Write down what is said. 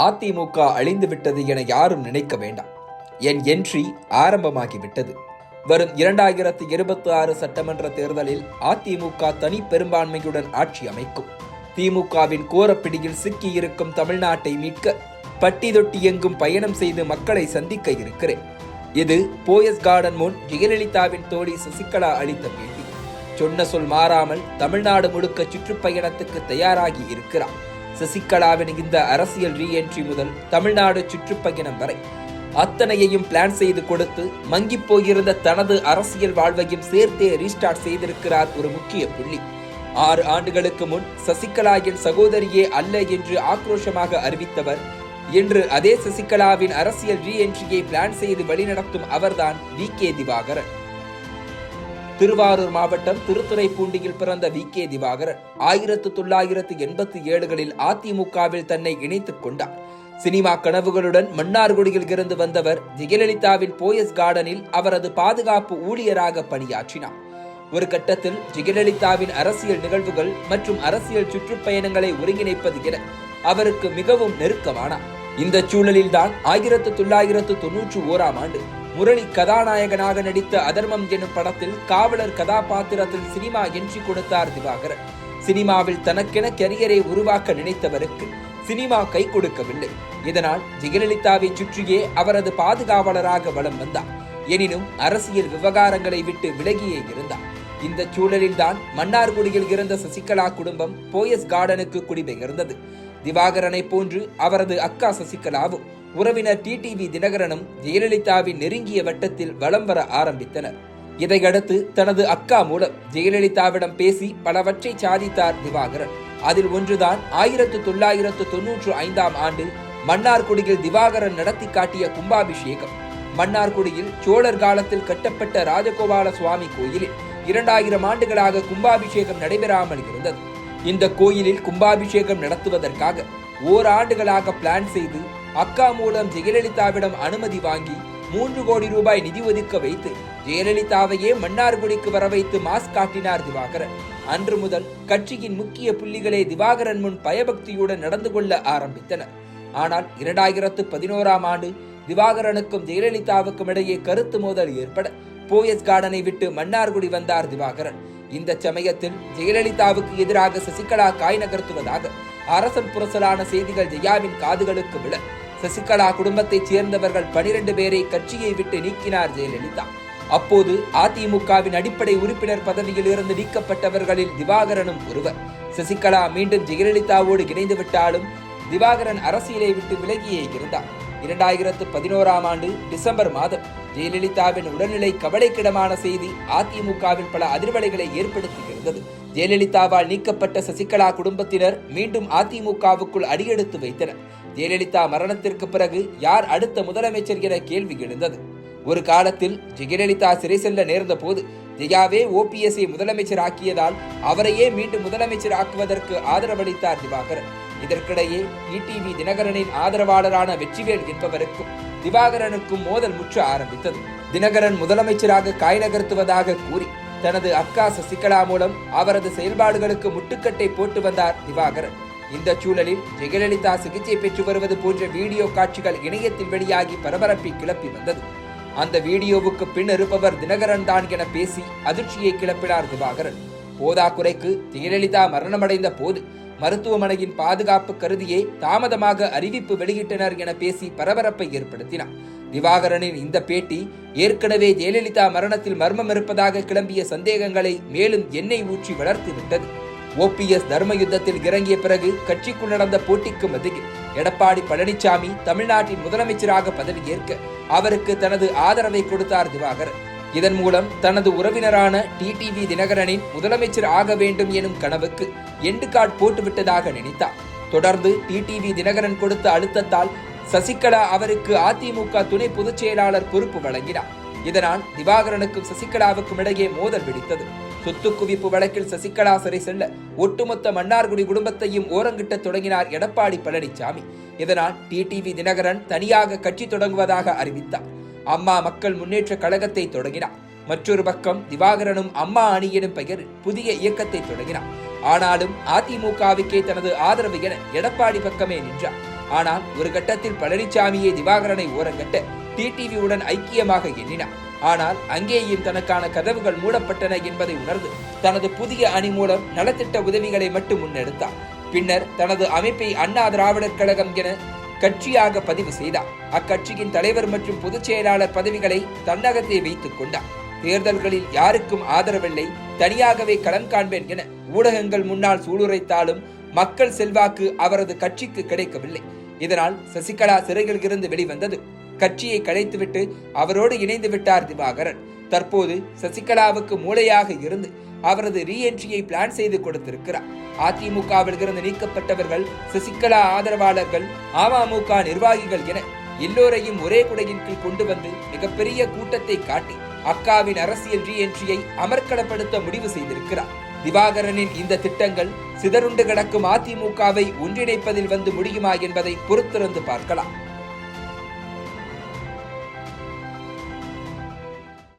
அதிமுக அழிந்துவிட்டது என யாரும் நினைக்க வேண்டாம். என் என்ட்ரி ஆரம்பமாகிவிட்டது. வரும் 2026 சட்டமன்ற தேர்தலில் அதிமுக தனி பெரும்பான்மையுடன் ஆட்சி அமைக்கும். திமுகவின் கோரப்பிடியில் சிக்கியிருக்கும் தமிழ்நாட்டை மீட்க பட்டி தொட்டி எங்கும் பயணம் செய்து மக்களை சந்திக்க இருக்கிறேன். இது போயஸ் கார்டன் முன் ஜெயலலிதாவின் தோழி சசிகலா அளித்த பேட்டி. சொன்ன சொல் மாறாமல் தமிழ்நாடு முழுக்க சுற்றுப்பயணத்துக்கு தயாராகி இருக்கிறார். சசிகலாவின் இந்த அரசியல் ரீஎன்ட்ரி முதல் தமிழ்நாடு சுற்றுப்பயணம் வரை அத்தனையையும் பிளான் செய்து கொடுத்து மங்கி போயிருந்த தனது அரசியல் வாழ்வையும் சேர்த்தே ரீஸ்டார்ட் செய்திருக்கிறார் ஒரு முக்கிய புள்ளி. 6 ஆண்டுகளுக்கு முன் சசிகலாவின் சகோதரியே அல்ல என்று ஆக்ரோஷமாக அறிவித்தவர் இன்று அதே சசிகலாவின் அரசியல் ரீஎன்ட்ரியை பிளான் செய்து வழிநடத்தும் அவர்தான் வி.கே. திவாகரன். திருவாரூர் மாவட்டம் திருத்துறைப்பூண்டியில் பிறந்த வி.கே. திவாகரன் 1987களில் அதிமுகவில் தன்னை இணைத்துக் கொண்டார். சினிமா கனவுகளுடன் மன்னார்குடியில் இருந்து வந்தவர் ஜெயலலிதாவின் போயஸ் கார்டனில் அவரது பாதுகாப்பு ஊழியராக பணியாற்றினார். ஒரு கட்டத்தில் ஜெயலலிதாவின் அரசியல் நிகழ்வுகள் மற்றும் அரசியல் சுற்றுப்பயணங்களை ஒருங்கிணைப்பது என அவருக்கு மிகவும் நெருக்கமானார். இந்த சூழலில்தான் 1991ஆம் ஆண்டு முரளி கதாநாயகனாக நடித்த அதர்மம் எனும் படத்தில் காவலர் கதாபாத்திரத்தில் சினிமா என்ட்ரி கொடுத்தார் திவாகரன். சினிமாவில் தனக்கென கரியரை உருவாக்க நினைத்தவருக்கு சினிமா கை கொடுக்கவில்லை. இதனால் ஜெயலலிதாவை சுற்றியே அவரது பாதுகாவலராக வலம் வந்தார். எனினும் அரசியல் விவகாரங்களை விட்டு விலகியே இருந்தார். இந்த சூழலில்தான் மன்னார்குடியில் இருந்த சசிகலா குடும்பம் போயஸ் கார்டனுக்கு குடிபெயர்ந்தது. திவாகரனை போன்று அவரது அக்கா சசிகலாவும் உறவினர் டிடிவி தினகரனும் ஜெயலலிதாவின் நெருங்கிய வட்டத்தில் வலம் வர ஆரம்பித்தனர். இதையடுத்து தனது அக்கா மூலம் ஜெயலலிதாவிடம் பேசி பலவற்றை சாதித்தார் திவாகரன். அதில் ஒன்றுதான் 1995ஆம் ஆண்டு மன்னார்குடியில் திவாகரன் நடத்தி காட்டிய கும்பாபிஷேகம். மன்னார்குடியில் சோழர் காலத்தில் கட்டப்பட்ட ராஜகோபால சுவாமி கோயிலில் 2000 ஆண்டுகளாக கும்பாபிஷேகம் நடைபெறாமல் இருந்தது. இந்த கோயிலில் கும்பாபிஷேகம் நடத்துவதற்காக ஓராண்டுகளாக பிளான் செய்து அக்கா மூலம் ஜெயலலிதாவிடம் அனுமதி வாங்கி 3 கோடி ரூபாய் நிதி ஒதுக்க வைத்து ஜெயலலிதாவையே மன்னார்குடிக்கு வர வைத்து மாஸ் காட்டினார் திவாகரன். அன்று முதல் கட்சியின் முக்கிய புள்ளிகளே திவாகரன் முன் பயபக்தியுடன் நடந்து கொள்ள ஆரம்பித்தனர். ஆனால் 2011ஆம் ஆண்டு திவாகரனுக்கும் ஜெயலலிதாவுக்கும் இடையே கருத்து மோதல் ஏற்பட போயஸ் கார்டனை விட்டு மன்னார்குடி வந்தார் திவாகரன். இந்த சமயத்தில் ஜெயலலிதாவுக்கு எதிராக சசிகலா காய் நகர்த்துவதாக அரசல் புரசலான செய்திகள் ஜெயாவின் காதுகளுக்கு விழ சசிகலா குடும்பத்தைச் சேர்ந்தவர்கள் 12 பேரை கட்சியை விட்டு நீக்கினார் ஜெயலலிதா. அப்போது அதிமுகவின் அடிப்படை உறுப்பினர் பதவியில் இருந்து நீக்கப்பட்டவர்களில் திவாகரனும் ஒருவர். சசிகலா மீண்டும் ஜெயலலிதாவோடு இணைந்து விட்டாலும் திவாகரன் அரசியலை விட்டு விலகியே இருந்தார். 2011ஆம் ஆண்டு டிசம்பர் மாதம் ஜெயலலிதாவின் உடல்நிலை கவலைக்கிடமான செய்தி அதிமுகவில் பல அதிர்வலைகளை ஏற்படுத்தியிருந்தது. ஜெயலலிதாவால் நீக்கப்பட்ட சசிகலா குடும்பத்தினர் மீண்டும் அதிமுகவுக்குள் அடியெடுத்து வைத்தனர். ஜெயலலிதா மரணத்திற்கு பிறகு யார் அடுத்த முதலமைச்சர் என கேள்வி எழுந்தது. ஒரு காலத்தில் ஜெயலலிதா சிறை செல்ல நேர்ந்த போது ஜெயாவே OPS முதலமைச்சர் ஆக்கியதால் அவரையே மீண்டும் முதலமைச்சர் ஆக்குவதற்கு ஆதரவளித்தார் திவாகரன். இதற்கிடையே டிடிவி தினகரனின் ஆதரவாளரான வெற்றிவேல் என்பவருக்கும் திவாகரனுக்கும் மோதல் முற்ற ஆரம்பித்தது. தினகரன் முதலமைச்சராக காய் நகர்த்துவதாக கூறி தனது அக்கா சசிகலா மூலம் அவரது செயல்பாடுகளுக்கு முட்டுக்கட்டை போட்டு வந்தார் திவாகரன். இந்த சூழலில் ஜெயலலிதா சிகிச்சை பெற்று வருவது போன்ற வீடியோ காட்சிகள் இணையத்தில் வெளியாகி பரபரப்பை கிளப்பி வந்தது. அந்த வீடியோவுக்கு பின் இருப்பவர் தினகரன் தான் என பேசி அதிர்ச்சியை கிளப்பினார் திவாகரன். போதாக்குறைக்கு ஜெயலலிதா மரணமடைந்த போது மருத்துவமனையின் பாதுகாப்பு கருதியே தாமதமாக அறிவிப்பு வெளியிட்டனர் என பேசி பரபரப்பை ஏற்படுத்தினார். திவாகரனின் இந்த பேட்டி ஏற்கனவே ஜெயலலிதா மரணத்தில் மர்மம் இருப்பதாக கிளம்பிய சந்தேகங்களை மேலும் எண்ணெய் ஊற்றி வளர்த்துவிட்டது. OPS தர்ம யுத்தத்தில் இறங்கிய பிறகு கட்சிக்குள் நடந்த போட்டிக்கு மத்தியில் எடப்பாடி பழனிசாமி தமிழ்நாட்டின் முதலமைச்சராக பதவியேற்க அவருக்கு தனது ஆதரவை கொடுத்தார் திவாகரன். இதன் மூலம் தனது உறவினரான டிடிவி தினகரனின் முதலமைச்சர் ஆக வேண்டும் எனும் கனவுக்கு எண்டு கார்டு போட்டுவிட்டதாக நினைத்தார். தொடர்ந்து டிடிவி தினகரன் கொடுத்த அழுத்தத்தால் சசிகலா அவருக்கு அதிமுக துணை பொதுச் செயலாளர் பொறுப்பு வழங்கினார். இதனால் திவாகரனுக்கும் சசிகலாவுக்கும் இடையே மோதல் வெடித்தது. சொத்து குவிப்பு வழக்கில் சசிகலா சிறை செல்ல ஒட்டுமொத்த மன்னார்குடி குடும்பத்தையும் ஓரங்கிட்ட தொடங்கினார் எடப்பாடி பழனிசாமி. இதனால் டிடிவி தினகரன் தனியாக கட்சி தொடங்குவதாக அறிவித்தார். அம்மா மக்கள் முன்னேற்ற கழகத்தை தொடங்கினார். மற்றொரு பக்கம் திவாகரனும் அம்மா அணி எனும் பெயரில் புதிய இயக்கத்தை தொடங்கினார். ஆனாலும் அதிமுகவுக்கே தனது ஆதரவு என எடப்பாடி பக்கமே நின்றார். ஆனால் ஒரு கட்டத்தில் பழனிசாமியை திவாகரனை ஓரங்கட்ட டிடிவியுடன் ஐக்கியமாக எண்ணினார். ஆனால் அங்கேயும் தனக்கான கதவுகள் மூடப்பட்டன என்பதை உணர்ந்து தனது புதிய அணி மூலம் நலத்திட்ட உதவிகளை மட்டும் முன்னெடுத்தார். பின்னர் தனது அமைப்பை அண்ணா திராவிடர் கழகம் என கட்சியாக பதிவு செய்தார். அக்கட்சியின் தலைவர் மற்றும் பொதுச் செயலாளர் பதவிகளை தன்னகத்தை வைத்துக் கொண்டார். தேர்தல்களில் யாருக்கும் ஆதரவில்லை, தனியாகவே களம் காண்பேன் என ஊடகங்கள் முன்னால் சூளுரைத்தாலும் மக்கள் செல்வாக்கு அவரது கட்சிக்கு கிடைக்கவில்லை. இதனால் சசிகலா சிறையில் இருந்து வெளிவந்தது. கட்சியை கலைத்துவிட்டு அவரோடு இணைந்து விட்டார் திவாகரன். தற்போது சசிகலாவுக்கு மூளையாக இருந்து அவரது ரீஎன்ட்ரியை பிளான் செய்து கொடுத்திருக்கிறார். அதிமுகவில் இருந்து நீக்கப்பட்டவர்கள், சசிகலா ஆதரவாளர்கள், அமமுக நிர்வாகிகள் என எல்லோரையும் ஒரே குடையின் கீழ் கொண்டு வந்து மிகப்பெரிய கூட்டத்தை காட்டி அக்காவின் அரசியல் ரீஎன்ட்ரியை அமர்க்களப்படுத்த முடிவு செய்திருக்கிறார். திவாகரனின் இந்த திட்டங்கள் சிதறுண்டு கிடக்கும் அதிமுகவை ஒன்றிணைப்பதில் வந்து முடியுமா என்பதை பொறுத்திருந்து பார்க்கலாம்.